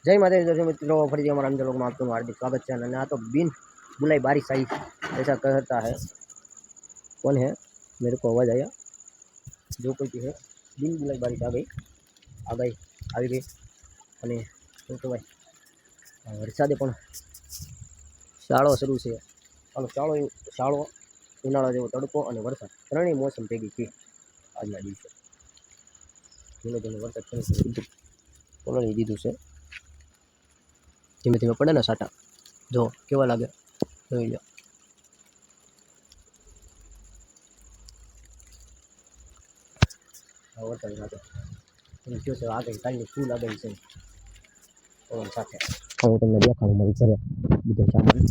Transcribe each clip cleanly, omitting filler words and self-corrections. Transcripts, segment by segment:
जय माता दी मित्रों, फरी हमारा अंदर लोग में आपको हार्दिक स्वागत है। आ तो बिन बुलाई बारिश आई ऐसा कहता है। कौन है? मेरे को आवाज़ आया जो कोई भी है। बिन बुलाई बारिश आ गई આવી ગઈ અને શું કહેવાય વરસાદે પણ શાળો શરૂ છે. શાળો ઉનાળા જેવો તડકો અને વરસાદ ત્રણેય મોસમ ભેગી છે આજના દિવસે. ધીમે ધીમે વરસાદ પલળી દીધું છે. ધીમે ધીમે પડે ને સાટા જો કેવા લાગે જોઈ લો. વરસાદ સાથે કયો છે આગળ કાલની ફૂલ આગાહી છે પવન સાથે. હું તમને દેખાડું મારી ઘરે બધો સામાન.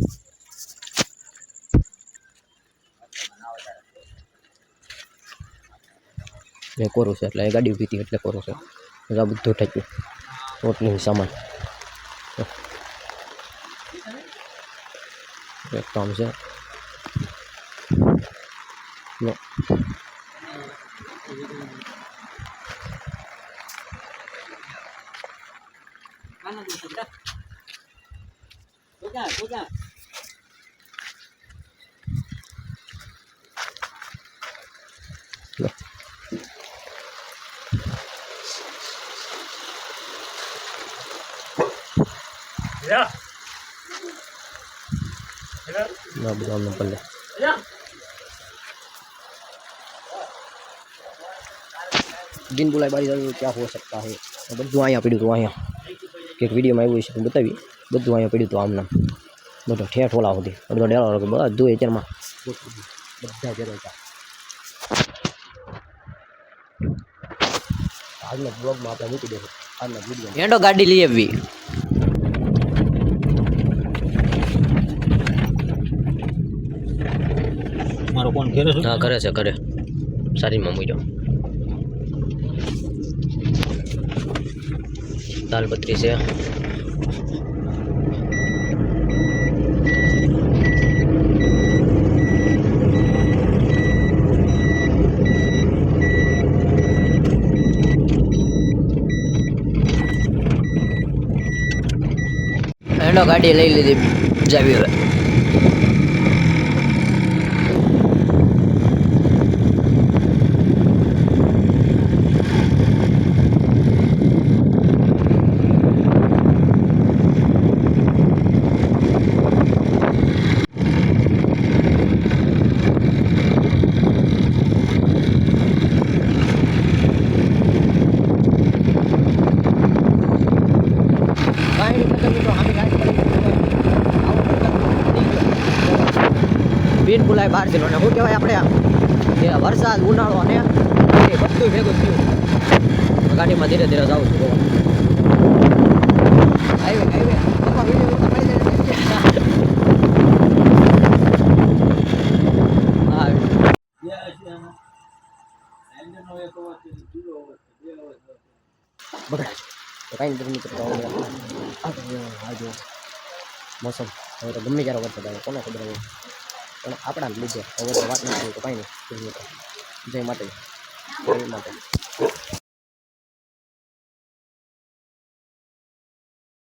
એ કોરું છે એટલે એ ગાડી ઊભી હતી એટલે કોરું છે. આ બધું ઠેક્યું રોટલીનું સામાન એક કામ છે. दिन बुलाई बारिश आई क्या हो सकता है? બધું અહીંયા પડ્યું હતું. અહીંયા એક વિડીયોમાં આવ્યું છે બતાવી. બધું અહીંયા પડ્યું હતું આમનામ બધો ઠેઠ ઓલા સુધી અડધો ડેલો બધું અત્યારમાં બધા જ હતા. આજના બ્લોગમાં આપણે મૂકી દઈશું. આજના વિડીયો હેડો ગાડી લઈ આવી. મારો કોણ ઘરે છે? હા કરે છે કરે સારીમાં મૂક્યો. દાલ પત્રી છે. એનો ગાડી લઈ લીધી જાવી હવે. બિન બોલાય બહાર ગયેલો ને શું કહેવાય આપણે વરસાદ ઉનાળો ને એ બધું ભેગું થયું. ગાડીમાં ધીરે ધીરે જાઉં છું. હાઈવે મોસમ હવે તો ગમે ત્યારે વરસાદ આવે કોને ખબર આવે પણ આપણા લીધે હવે તો વાત નથી તો કાંઈ નહીં. જય માતાજી.